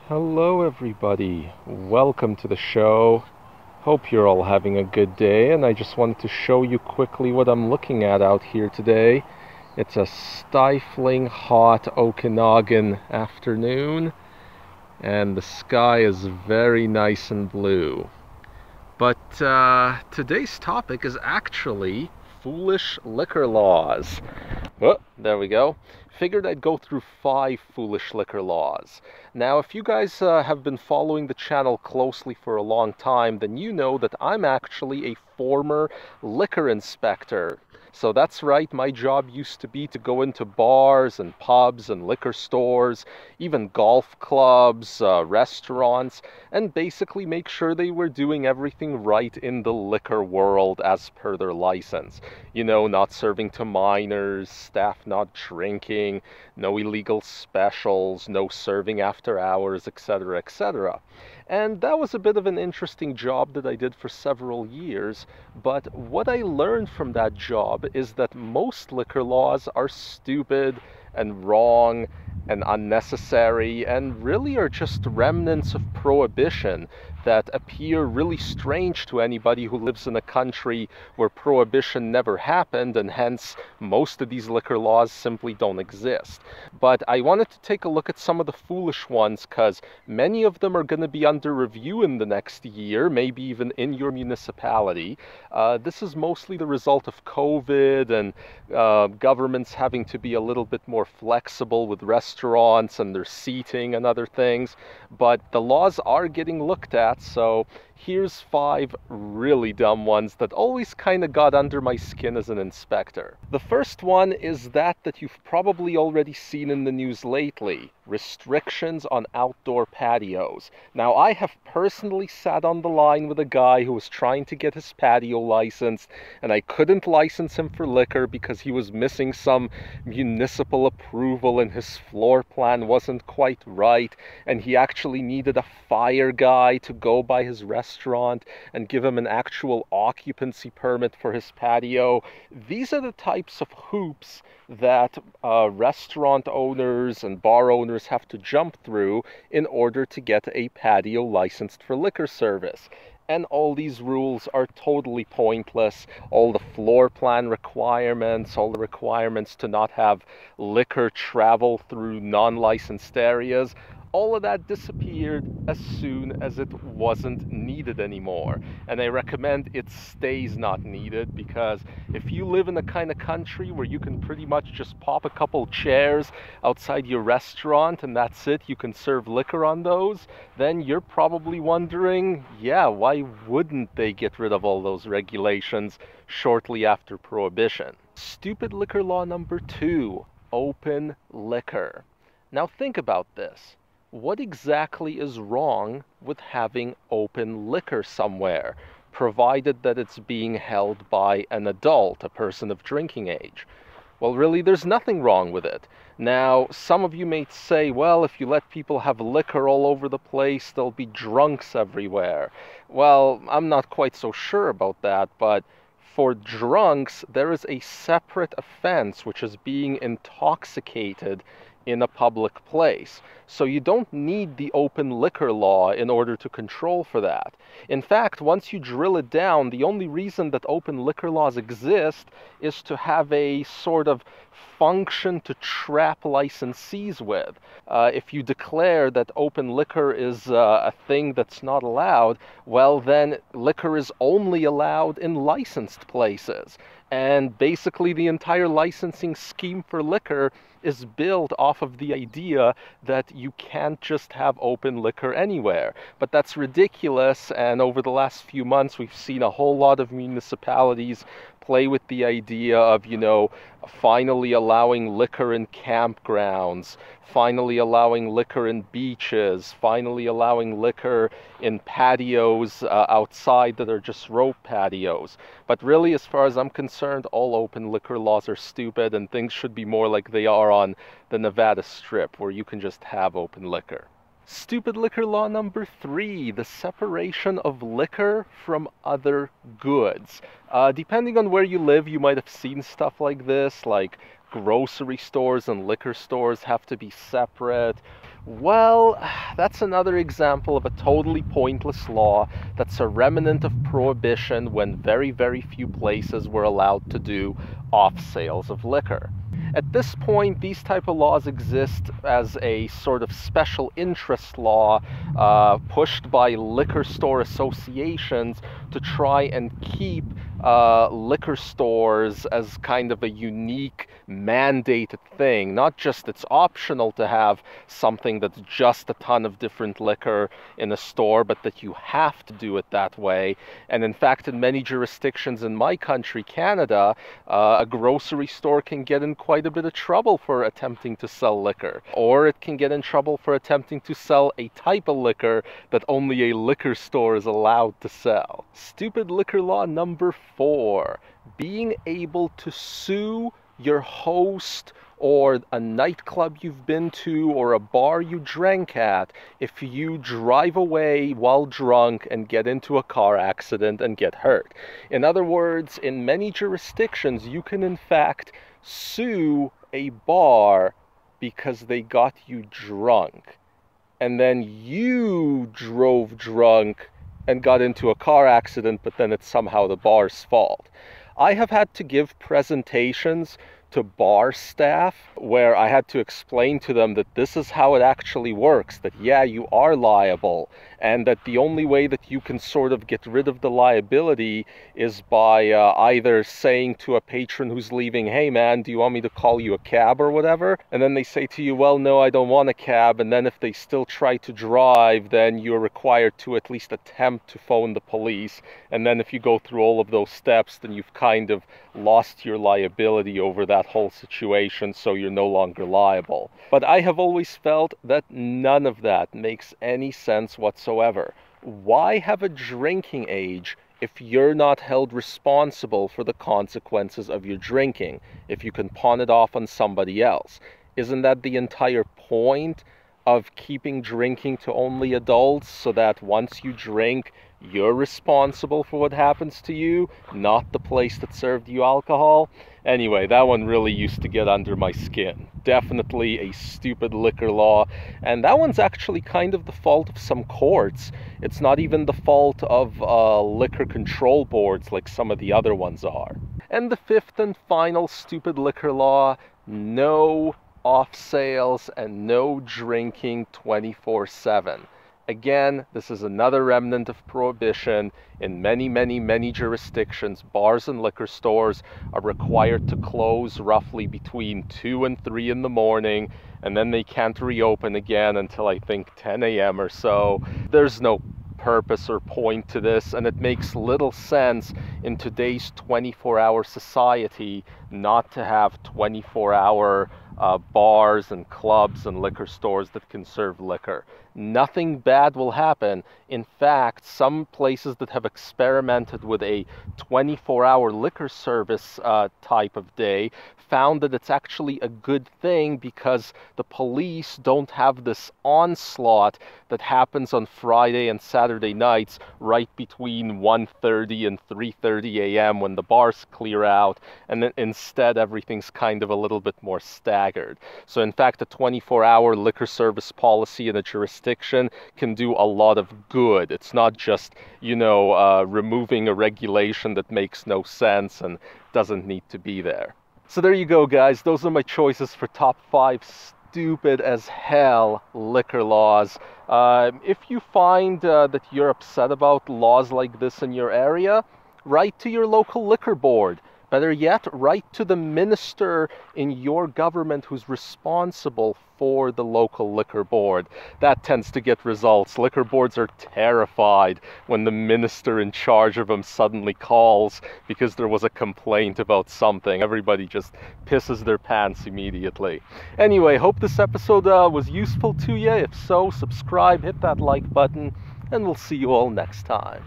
Hello, everybody. Welcome to the show. Hope you're all having a good day, and I just wanted to show you quickly what I'm looking at out here today. It's a stifling hot Okanagan afternoon, and the sky is very nice and blue. But today's topic is actually foolish liquor laws. Oh, there we go. Figured I'd go through 5 foolish liquor laws. Now, if you guys have been following the channel closely for a long time, then you know that I'm actually a former liquor inspector. So that's right, my job used to be to go into bars and pubs and liquor stores, even golf clubs, restaurants, and basically make sure they were doing everything right in the liquor world as per their license. You know, not serving to minors, staff not drinking, no illegal specials, no serving after hours, etc., etc. And that was a bit of an interesting job that I did for several years, but what I learned from that job is that most liquor laws are stupid and wrong and unnecessary and really are just remnants of prohibition that appear really strange to anybody who lives in a country where prohibition never happened, and hence most of these liquor laws simply don't exist. But I wanted to take a look at some of the foolish ones because many of them are going to be under review in the next year, maybe even in your municipality. This is mostly the result of COVID and governments having to be a little bit more flexible with restaurants and their seating and other things. But the laws are getting looked at. So here's 5 really dumb ones that always kind of got under my skin as an inspector. The first one is that you've probably already seen in the news lately: restrictions on outdoor patios. Now, I have personally sat on the line with a guy who was trying to get his patio license, and I couldn't license him for liquor because he was missing some municipal approval and his floor plan wasn't quite right, and he actually needed a fire guy to go by his restaurant and give him an actual occupancy permit for his patio. These are the types of hoops that restaurant owners and bar owners have to jump through in order to get a patio licensed for liquor service. And all these rules are totally pointless. All the floor plan requirements, all the requirements to not have liquor travel through non-licensed areas, all of that disappeared as soon as it wasn't needed anymore. And I recommend it stays not needed, because if you live in a kind of country where you can pretty much just pop a couple chairs outside your restaurant and that's it, you can serve liquor on those, then you're probably wondering, yeah, why wouldn't they get rid of all those regulations shortly after Prohibition? Stupid liquor law number 2, open liquor. Now think about this. What exactly is wrong with having open liquor somewhere, provided that it's being held by an adult, a person of drinking age? Well, really, there's nothing wrong with it. Now, some of you may say, well, if you let people have liquor all over the place, there'll be drunks everywhere. Well, I'm not quite so sure about that, but for drunks, there is a separate offense, which is being intoxicated in a public place. So you don't need the open liquor law in order to control for that. In fact, once you drill it down, the only reason that open liquor laws exist is to have a sort of function to trap licensees with. If you declare that open liquor is a thing that's not allowed, well, then liquor is only allowed in licensed places. And basically the entire licensing scheme for liquor is built off of the idea that you can't just have open liquor anywhere. But that's ridiculous, and over the last few months we've seen a whole lot of municipalities play with the idea of, finally allowing liquor in campgrounds, finally allowing liquor in beaches, finally allowing liquor in patios outside that are just rope patios. But really, as far as I'm concerned, all open liquor laws are stupid, and things should be more like they are on the Nevada Strip, where you can just have open liquor. Stupid liquor law number 3, the separation of liquor from other goods. Depending on where you live, you might have seen stuff like this, like grocery stores and liquor stores have to be separate, Well, that's another example of a totally pointless law that's a remnant of prohibition when very, very few places were allowed to do off sales of liquor. At this point, these type of laws exist as a sort of special interest law pushed by liquor store associations to try and keep liquor stores as kind of a unique mandated thing. Not just it's optional to have something that's just a ton of different liquor in a store, but that you have to do it that way. And in fact, in many jurisdictions in my country, Canada, a grocery store can get in quite a bit of trouble for attempting to sell liquor. Or it can get in trouble for attempting to sell a type of liquor that only a liquor store is allowed to sell. Stupid liquor law number 4, being able to sue your host or a nightclub you've been to or a bar you drank at if you drive away while drunk and get into a car accident and get hurt. In other words, in many jurisdictions, you can in fact sue a bar because they got you drunk. And then you drove drunk and got into a car accident, but then it's somehow the bar's fault. I have had to give presentations to bar staff where I had to explain to them that this is how it actually works, that yeah, you are liable, and that the only way that you can sort of get rid of the liability is by either saying to a patron who's leaving, hey man, do you want me to call you a cab or whatever? And then they say to you, well, no, I don't want a cab. And then if they still try to drive, then you're required to at least attempt to phone the police. And then if you go through all of those steps, then you've kind of lost your liability over that whole situation, so you're no longer liable. But I have always felt that none of that makes any sense whatsoever. Why have a drinking age if you're not held responsible for the consequences of your drinking, if you can pawn it off on somebody else? Isn't that the entire point of keeping drinking to only adults, so that once you drink, you're responsible for what happens to you, not the place that served you alcohol? Anyway, that one really used to get under my skin. Definitely a stupid liquor law, and that one's actually kind of the fault of some courts. It's not even the fault of liquor control boards like some of the other ones are. And the 5th and final stupid liquor law, no off sales and no drinking 24/7. Again, this is another remnant of prohibition. In many jurisdictions, bars and liquor stores are required to close roughly between 2 and 3 in the morning, and then they can't reopen again until I think 10 a.m. or so. There's no purpose or point to this, and it makes little sense in today's 24-hour society not to have 24-hour bars and clubs and liquor stores that can serve liquor. Nothing bad will happen. In fact, some places that have experimented with a 24-hour liquor service type of day found that it's actually a good thing, because the police don't have this onslaught that happens on Friday and Saturday nights right between 1:30 and 3:30 a.m. when the bars clear out, and then instead everything's kind of a little bit more staggered. So in fact, a 24-hour liquor service policy in a jurisdiction can do a lot of good. It's not just, removing a regulation that makes no sense and doesn't need to be there. So there you go, guys. Those are my choices for top 5 stupid as hell liquor laws. If you find that you're upset about laws like this in your area, write to your local liquor board. Better yet, write to the minister in your government who's responsible for the local liquor board. That tends to get results. Liquor boards are terrified when the minister in charge of them suddenly calls because there was a complaint about something. Everybody just pisses their pants immediately. Anyway, hope this episode was useful to you. If so, subscribe, hit that like button, and we'll see you all next time.